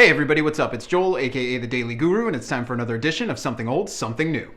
Hey everybody, what's up? It's Joel, aka The Daily Guru, and it's time for another edition of Something Old, Something New.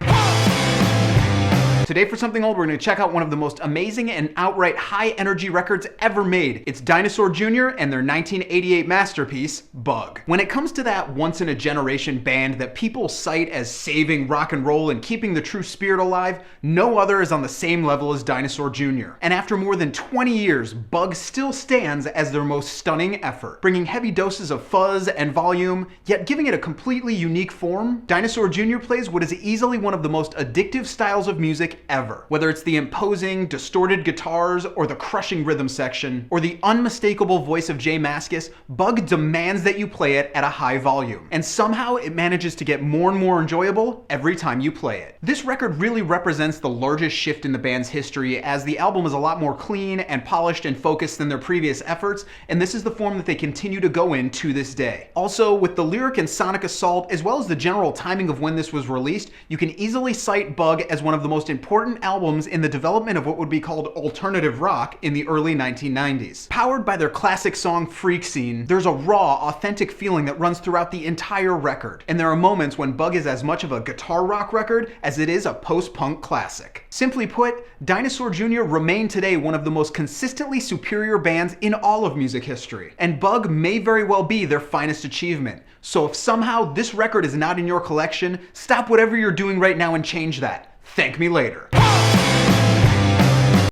Today for Something Old, we're going to check out one of the most amazing and outright high-energy records ever made. It's Dinosaur Jr. and their 1988 masterpiece, Bug. When it comes to that once-in-a-generation band that people cite as saving rock and roll and keeping the true spirit alive, no other is on the same level as Dinosaur Jr. And after more than 20 years, Bug still stands as their most stunning effort. Bringing heavy doses of fuzz and volume, yet giving it a completely unique form, Dinosaur Jr. plays what is easily one of the most addictive styles of music ever. Whether it's the imposing, distorted guitars, or the crushing rhythm section, or the unmistakable voice of Jay Mascis, Bug demands that you play it at a high volume. And somehow it manages to get more and more enjoyable every time you play it. This record really represents the largest shift in the band's history, as the album is a lot more clean and polished and focused than their previous efforts, and this is the form that they continue to go in to this day. Also, with the lyric and sonic assault, as well as the general timing of when this was released, you can easily cite Bug as one of the most important albums in the development of what would be called alternative rock in the early 1990s. Powered by their classic song Freak Scene, there's a raw, authentic feeling that runs throughout the entire record, and there are moments when Bug is as much of a guitar rock record as it is a post-punk classic. Simply put, Dinosaur Jr. remain today one of the most consistently superior bands in all of music history, and Bug may very well be their finest achievement. So if somehow this record is not in your collection, stop whatever you're doing right now and change that. Thank me later.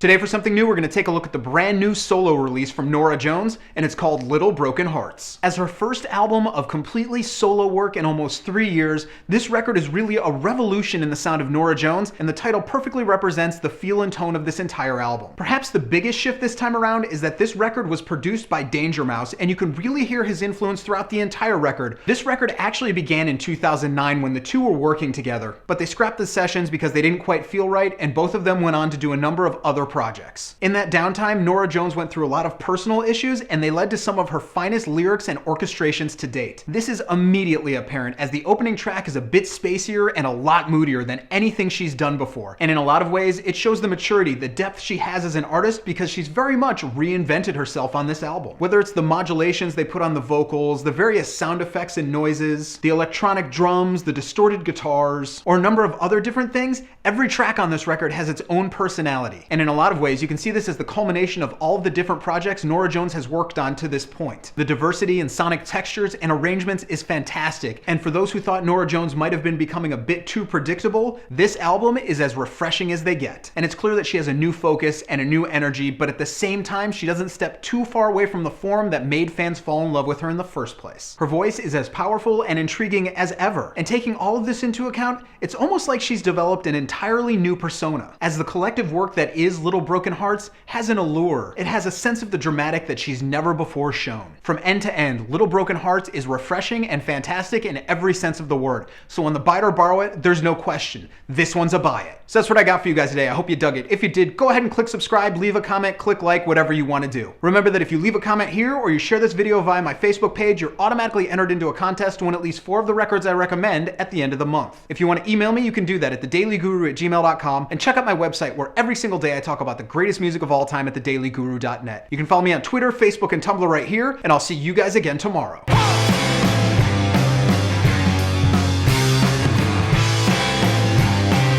Today for Something New, we're going to take a look at the brand new solo release from Norah Jones, and it's called Little Broken Hearts. As her first album of completely solo work in almost 3 years, this record is really a revolution in the sound of Norah Jones, and the title perfectly represents the feel and tone of this entire album. Perhaps the biggest shift this time around is that this record was produced by Danger Mouse, and you can really hear his influence throughout the entire record. This record actually began in 2009 when the two were working together, but they scrapped the sessions because they didn't quite feel right, and both of them went on to do a number of other projects. In that downtime, Norah Jones went through a lot of personal issues, and they led to some of her finest lyrics and orchestrations to date. This is immediately apparent, as the opening track is a bit spacier and a lot moodier than anything she's done before. And in a lot of ways, it shows the maturity, the depth she has as an artist, because she's very much reinvented herself on this album. Whether it's the modulations they put on the vocals, the various sound effects and noises, the electronic drums, the distorted guitars, or a number of other different things, every track on this record has its own personality. And in a lot of ways, you can see this as the culmination of all of the different projects Norah Jones has worked on to this point. The diversity in sonic textures and arrangements is fantastic, and for those who thought Norah Jones might have been becoming a bit too predictable, this album is as refreshing as they get. And it's clear that she has a new focus and a new energy, but at the same time, she doesn't step too far away from the form that made fans fall in love with her in the first place. Her voice is as powerful and intriguing as ever, and taking all of this into account, it's almost like she's developed an entirely new persona, as the collective work that is Little Broken Hearts has an allure. It has a sense of the dramatic that she's never before shown. From end to end, Little Broken Hearts is refreshing and fantastic in every sense of the word. So on the buy it or borrow it, there's no question. This one's a buy it. So that's what I got for you guys today. I hope you dug it. If you did, go ahead and click subscribe, leave a comment, click like, whatever you want to do. Remember that if you leave a comment here or you share this video via my Facebook page, you're automatically entered into a contest to win at least 4 of the records I recommend at the end of the month. If you want to email me, you can do that at thedailyguru@gmail.com, and check out my website where every single day I talk about the greatest music of all time at thedailyguru.net. You can follow me on Twitter, Facebook, and Tumblr right here, and I'll see you guys again tomorrow.